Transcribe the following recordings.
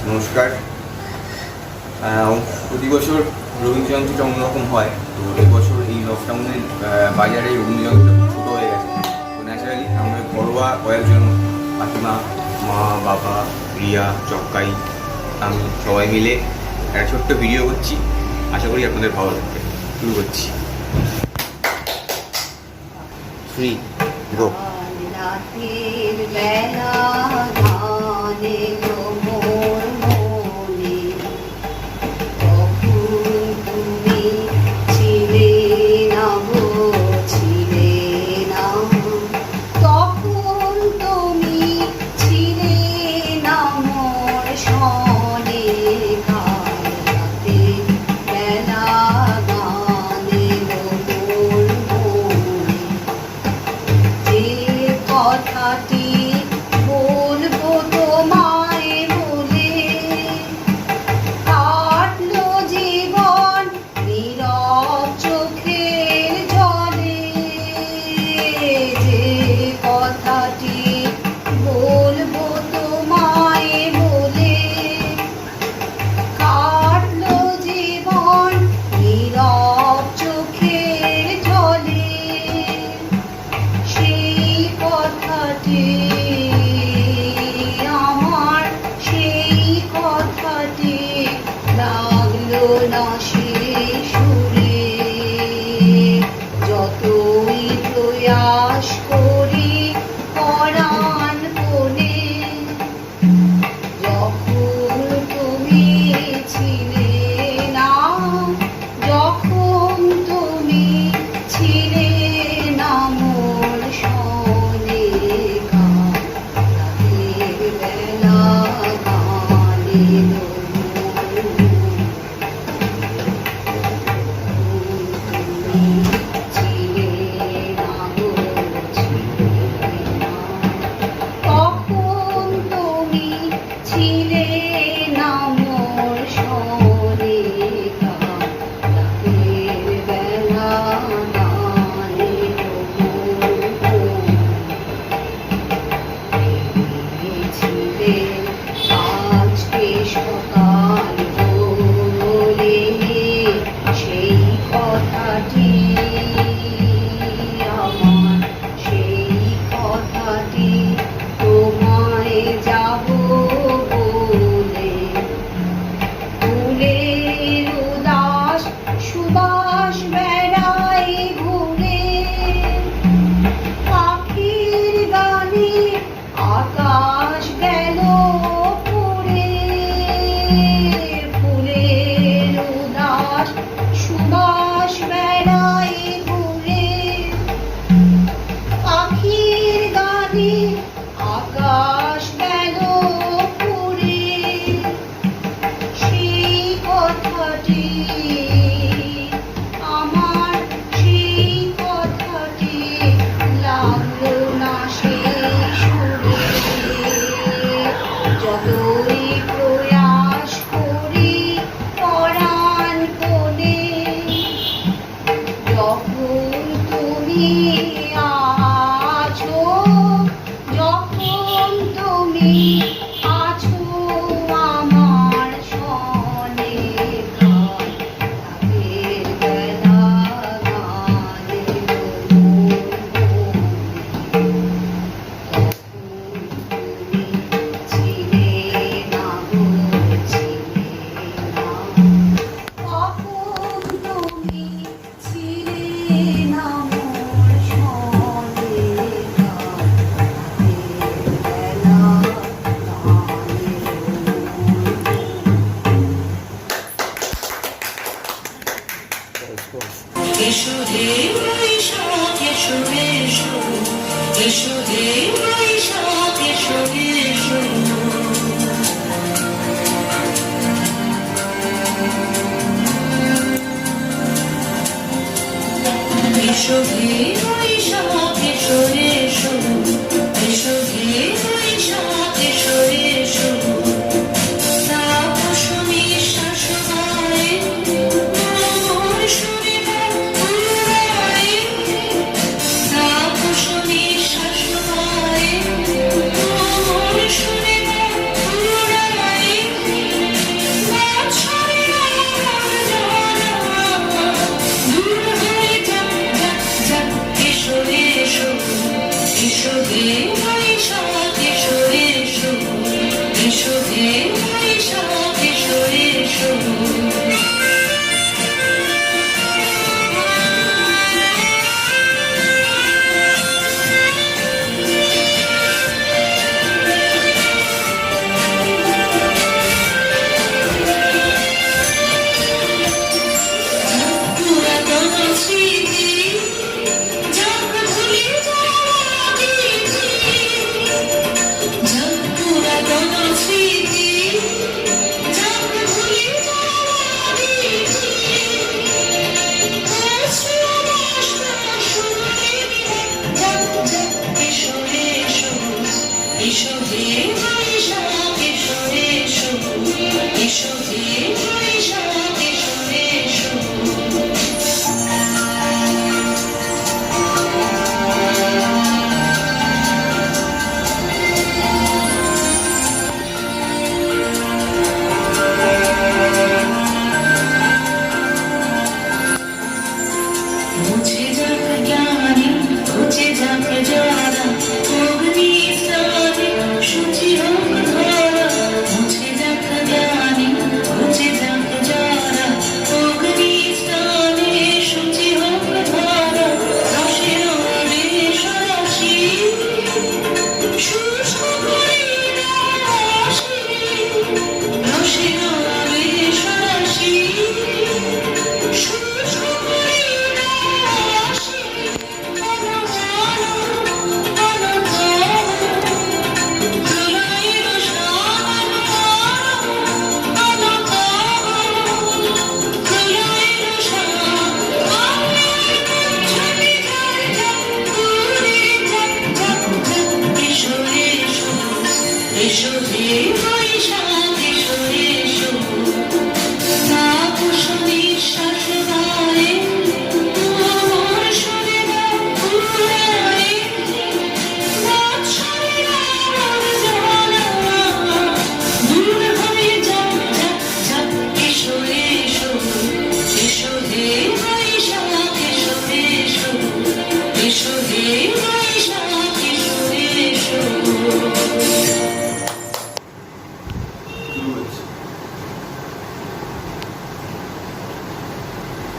নমস্কার। প্রতি বছর রবীন্দ্র জয়ন্তীটা অন্যরকম হয়, তো এবছর এই লকডাউনের বাজারে রবীন্দ্র জয়ন্তীটা খুব ছোটো হয়ে গেছে। তো ন্যাচারালি আমরা ঘরোয়া কয়েকজন কাকিমা, মা, বাবা, রিয়া, চক্কাই, আমি সবাই মিলে একটা ছোট্ট ভিডিও করছি। আশা করি আপনাদের ভালো লাগবে। শুরু করছি। 3 গো।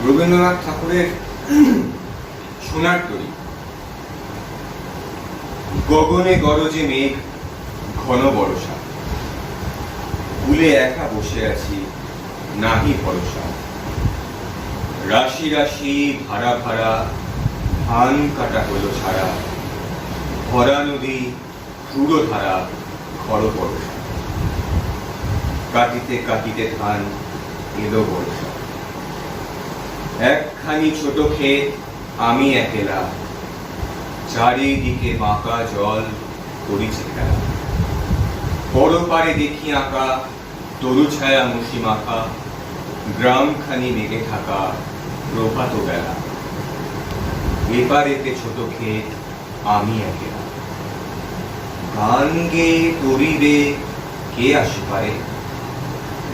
রবীন্দ্রনাথ ঠাকুরের সোনার তরী। গগনে গরজে মেঘ, ঘন বর্ষা, কূলে একা বসে আছি, নাহি ভরসা। রাশি রাশি ভাড়া ভাড়া ধান কাটা হলো ছাড়া, ভরা নদী ক্রুড় ধারা, খর বর্ষা। কাটিতে কাটিতে ধান এলো বর্ষা। একখানি ছোট ক্ষেত, আমি একেলা, চারিদিকে বাঁকা জল করিছে খেলা। পরপারে দেখি আঁকা তরু ছায়া মুশি মাখা, গ্রামখানি মেঘে থাকা প্রভাত বেলা। এপারেতে ছোট ক্ষেত, আমি একেলা। গান গেয়ে তরিবে কে আসে পারে,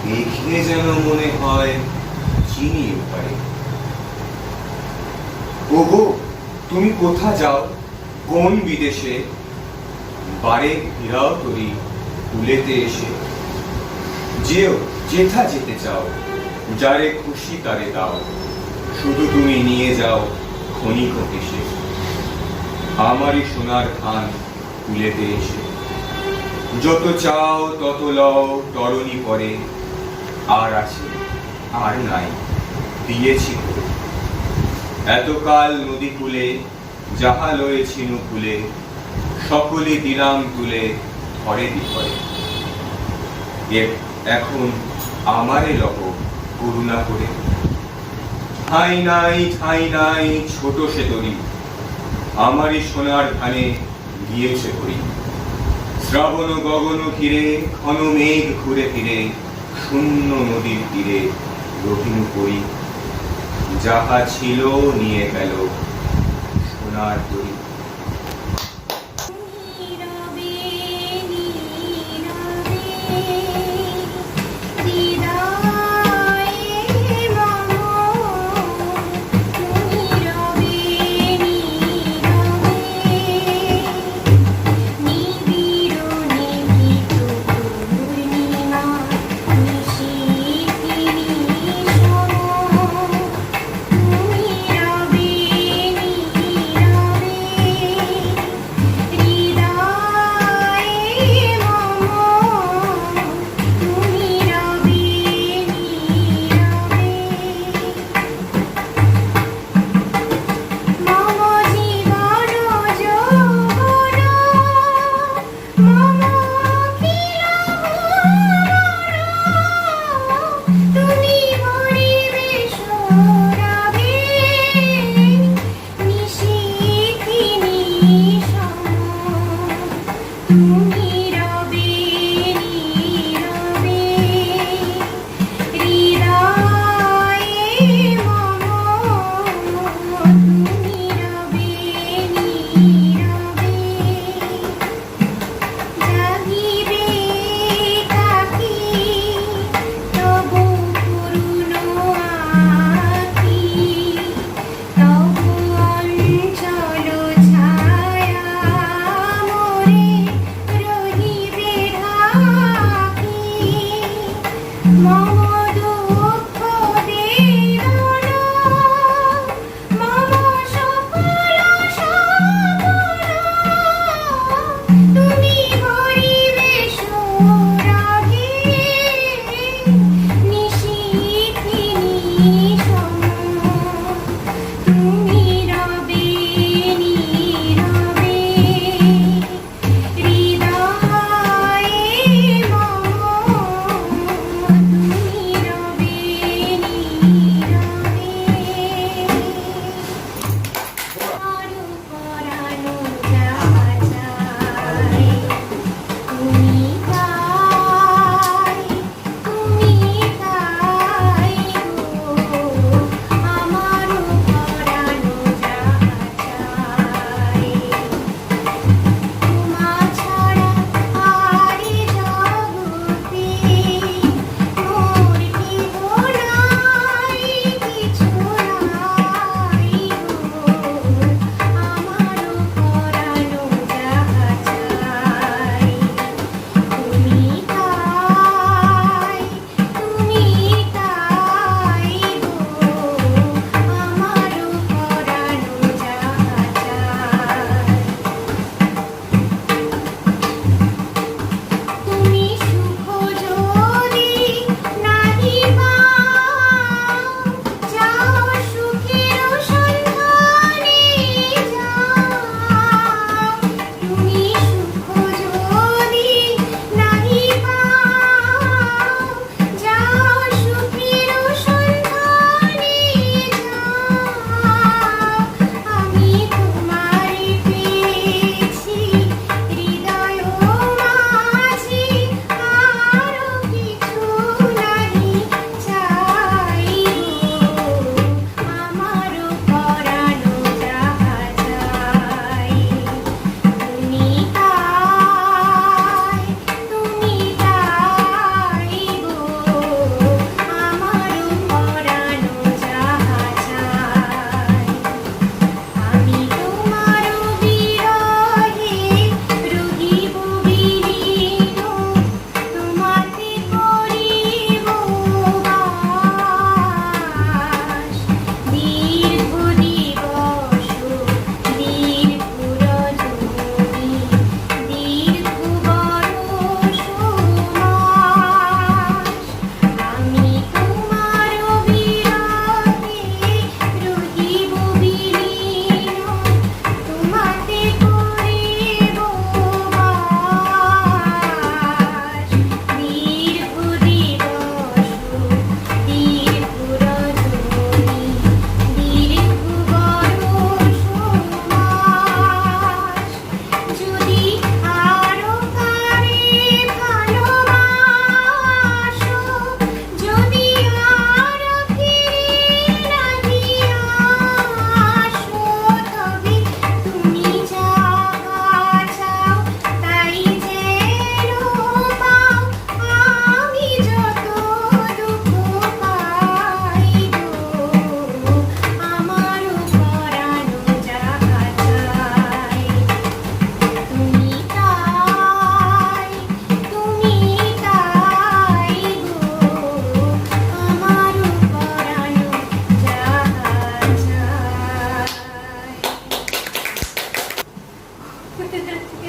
দেখে যেন মনে হয় চিনি পারে। ওগো তুমি কোথা যাও, কোন বিদেশে, বারে ফিরাও তরি কুলেতে এসে। যেও যেথা যেতে চাও, যারে খুশি তারে দাও, শুধু তুমি নিয়ে যাও ক্ষণিক এসে। আমারই সোনার ধান কুলেতে এসে। যত চাও তত লও তরণী পরে, আর আছে আর নাই দিয়েছি করে। এতকাল নদী কূলে যাহা লয়েছি নুকুলে, সকলে দিলাম তুলে ধরে বিধরে। এখন আমারে লহ করুণা করে। ঠাঁই নাই ছোট সে তরি, আমারই সোনার ধানে গিয়েছে করি। শ্রাবণ গগন ঘিরে ঘন মেঘ ঘুরে ফিরে, শূন্য নদীর তীরে রহিনু করি। যাহা ছিল নিয়ে গেল সোনার তরি।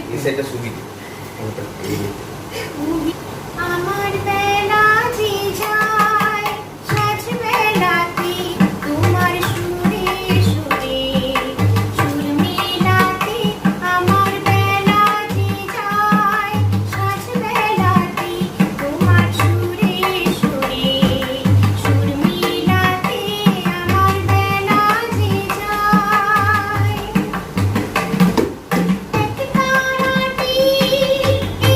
এই সাইডটা সুবিধে আমার বেলা যে যায় সাজ বেলাতে তোমার সুরে সুরে সুর মেলাতে আমার বেলা যে যায় সাজ বেলাতে তোমার সুরে সুরে সুর মেলাতে আমার বেলা যে যায় এক তারাটি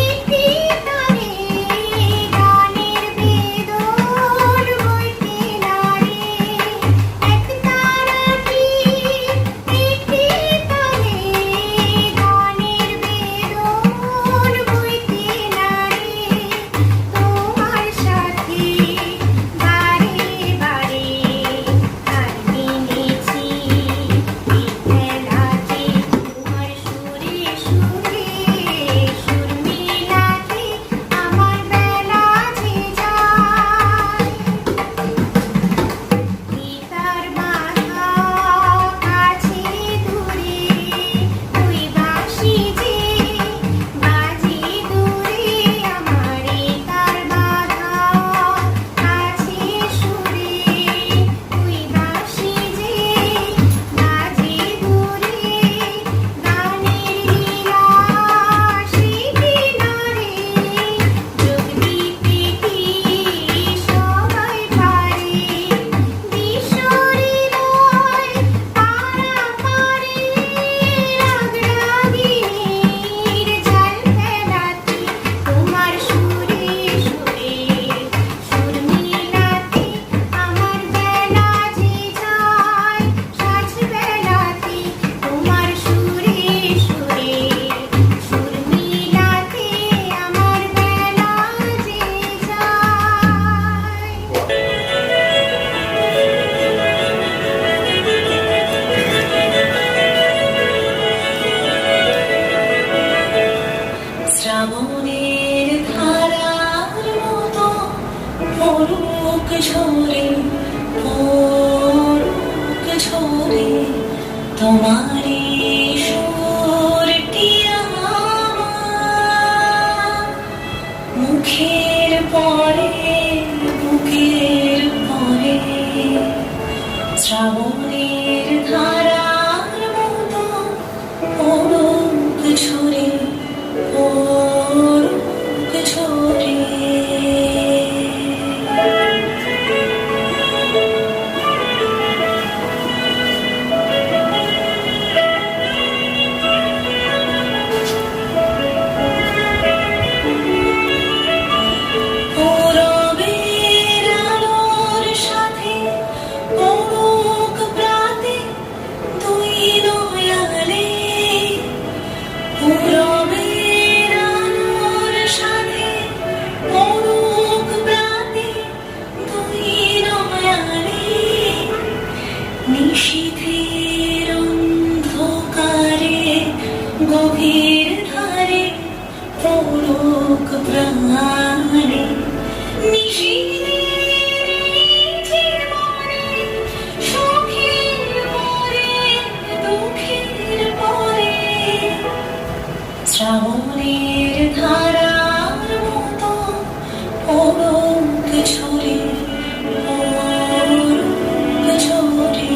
একটি তারে গানের বেদন বইতে নারে এক তারাটি একটি তারে গানের বেদন বইতে নারে তোমার সাথে বারে বারে আর মিলেছি এই খেলাতে তোমার সুরে সুরে সুর মিলাতে আমার বেলা যে যায় গীতার মাথা কাছে দূরে তুই বাঁশি যে বাজি দূরে আমার তার বাধা কাছে সুরে তুই বাঁশি যে বাজি দূরে গানের লীলা শিখি নারে যোগ দিতে কি সবাই পারে বিশ্বহৃদয় পারা পারে রাগরাগিনীর জাল ফেলাতে তোমার সুরে সুরে সুর মিলাতে আমার বেলা যে যায় সাজ বেলাতে তোমার সুরে সুরে সুর মিলাতে আমার বেলা যে যায় শ্রাবণের ধারার মতো পড়ুক ঝরে পড়ুক ঝরে তোমারই সুরটি আমার মুখের পরে বুকের পরে শ্রাবণের ধারার মতো পড়ুক ঝরে পড়ুক ঝরে পূরবের আলোর সাথে পড়ুক প্রাতে দুই দয়ালে পূরবের আলোর সাথে পড়ুক প্রাতে দুই দয়ালে নিশীথের অন্ধকারে গভীর ধারে পড়ুক প্রাণে নিশীথের জীবনে সুখের পরে দুঃখের পরে শ্রাবণের ধারার মতো পড়ুক ঝরে পড়ুক ঝরে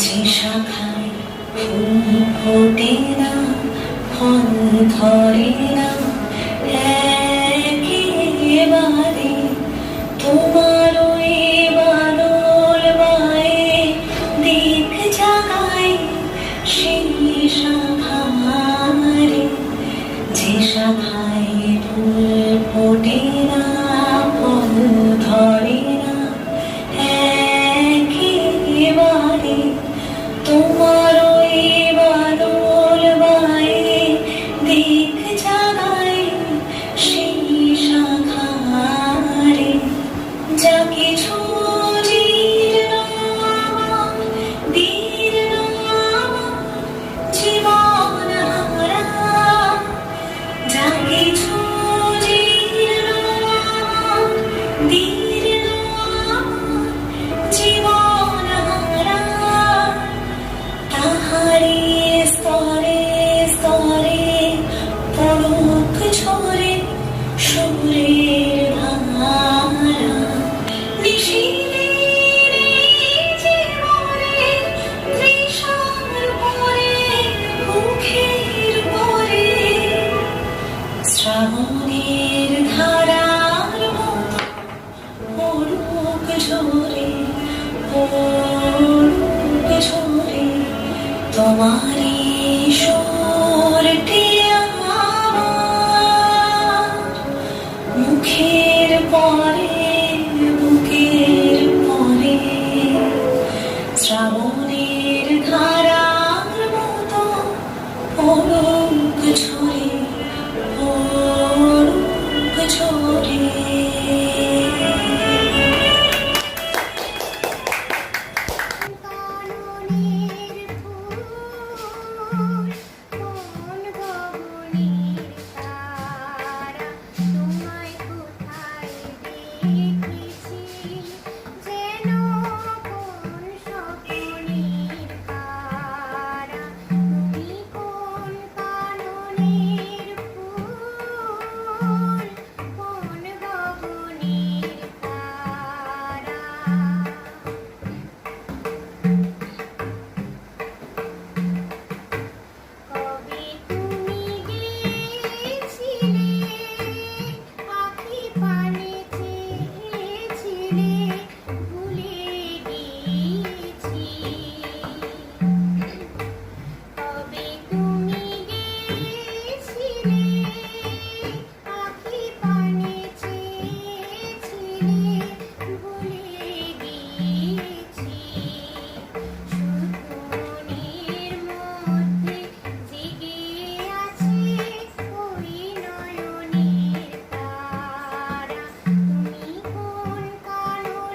যে শাখায় ফুল ফোটে না ফল ধরে না একেবারে তোমার ওই বাদল বায়ে দিক জাগায় সেই শাখারে যে শাখায় ফুল ফোটে না ফল ধরে না ঝরে পড়ুক ঝরে তোমারই সুরটি আমার মুখের পরে বুকের পরে শ্রাবণের ধারার মতো পড়ুক ঝরে পড়ুক ঝরে কাননের ফুল কোন গগনের তারা তোমায় কোথায় দেখেছি যেন কোন স্বপ্নের তারা তুমি কোন কাননের ফুল কোন গগনের তারা কবে তুমি গিয়েছিলে পাখি পানে চেয়েছিলে ভুলে গিয়েছি কবে তুমি গিয়েছিলে পাখি পানে চেয়েছিলে ভুলে গিয়েছি শুকনের মধ্যে জেগে আছে ওই নয়নের তারা তুমি কোন কাননের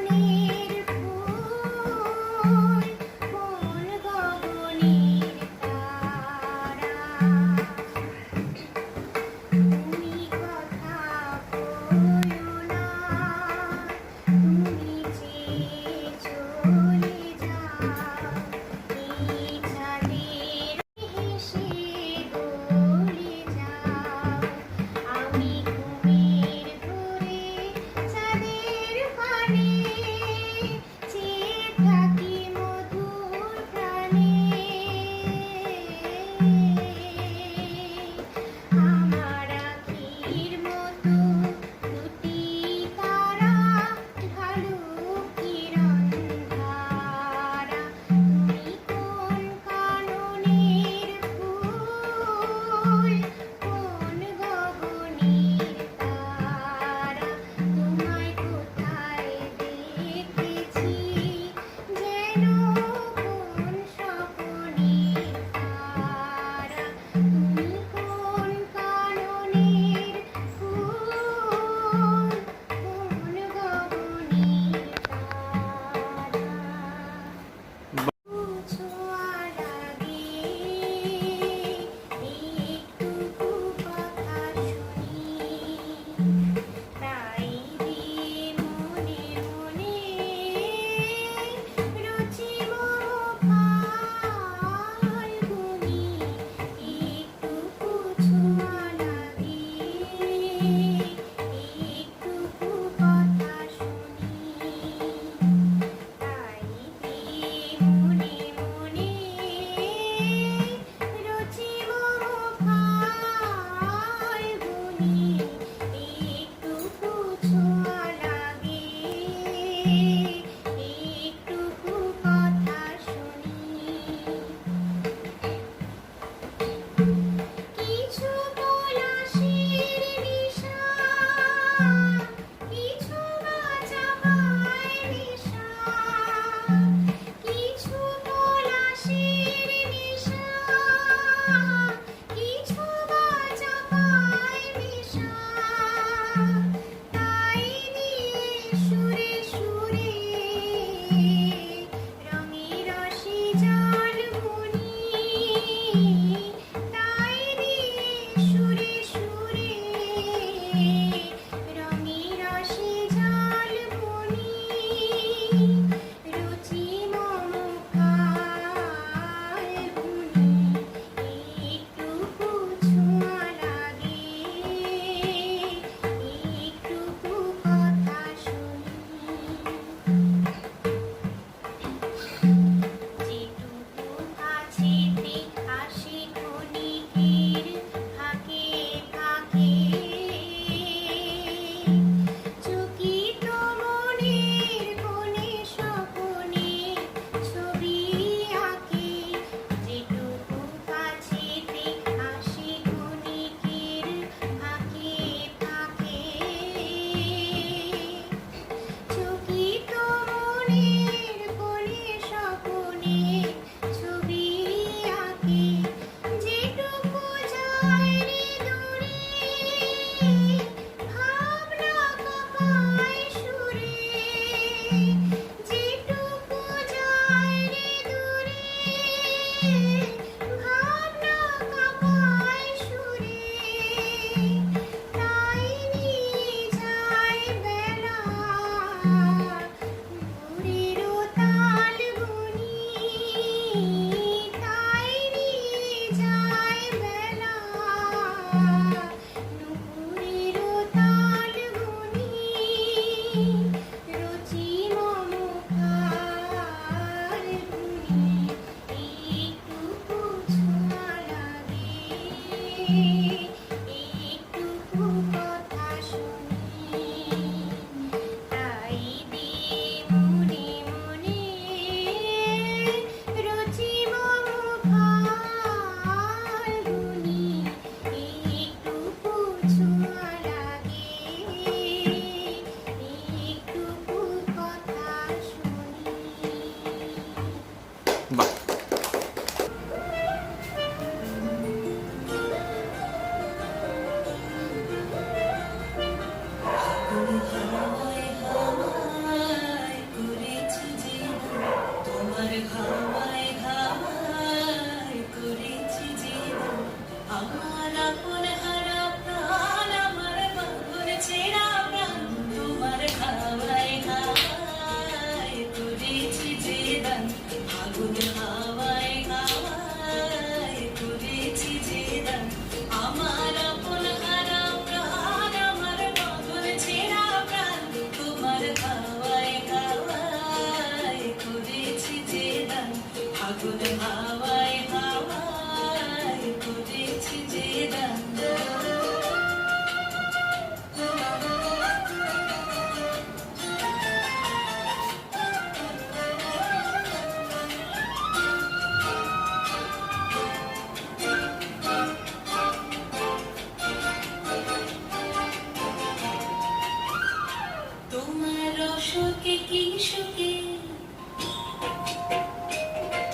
সুখে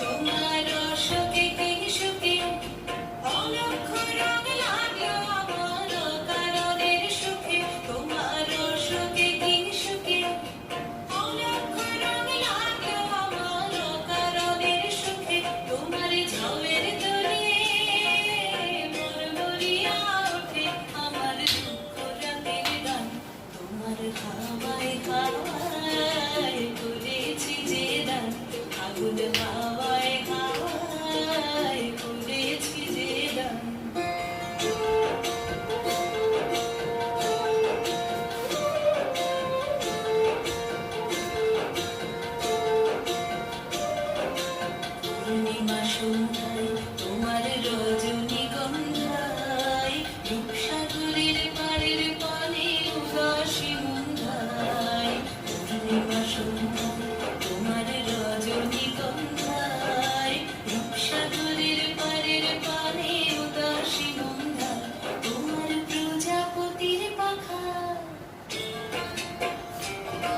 তোমার সুখে কি সুখে অলক্ষ রং লাগলো আমার কারণের সুখে তোমার সুখে কি সুখে অলক্ষ রং লাগলো আমার কারণের সুখে তোমার ঝাউয়ের তরে মরমরিয়া ওঠে আমার দুঃখ রাতের গান তোমার হাওয়ায় হাওয়ায় করেছি যে দান আগুন হাওয়ায় হাওয়ায় করেছি যে দান পূর্ণিমা সন্ধ্যায় তোমার রজনীগন্ধায় রূপসাগরের পাড়ের পানে উদাসী মন্ধায় পূর্ণিমা সন্ধ্যায় তোমার রজনীগন্ধায় রূপসাগরের পাড়ের পানে উদাসী মন্ধায় তোমার প্রজাপতির পাখা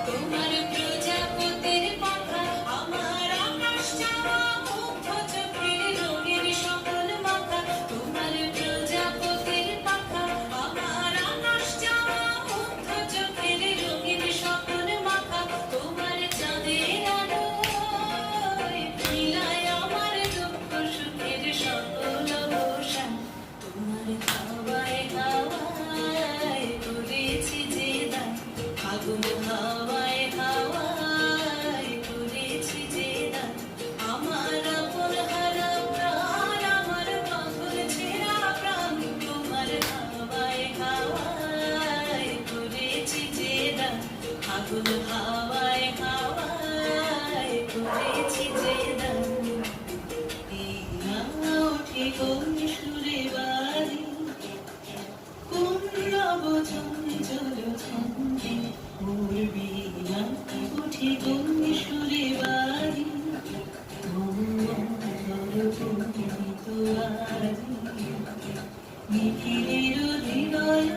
তোমার প্রজাপতির পাখা আমার আকাশ চাওয়া মুগ্ধ চোখের রঙের সকল মাথা তোমার প্রজাপতির পাখা আমার আকাশ চাওয়া মুগ্ধ চোখের রঙের সকল মাথা তোমার চাঁদের আলোয় মিলায় আমার দুঃখ সুখের সকল অবসান তোমার হাওয়ায় হাওয়ায় করেছি যে দান আগুন হাওয়ায় হাওয়ায় করেছি যে দান আমার আপন হারা প্রাণ আমার পাগল ছেঁড়া প্রাণ তোমার হাওয়ায় হাওয়ায় করেছি যে দান আগুন হাওয়ায় হাওয়ায় করেছি যে দান এই না ওঠে কোন সুরে বাড়ি কোন নবজনে জলছন্দে মোর বীণা উঠে কোন সুরে বাড়ি নিখিলের হৃদয়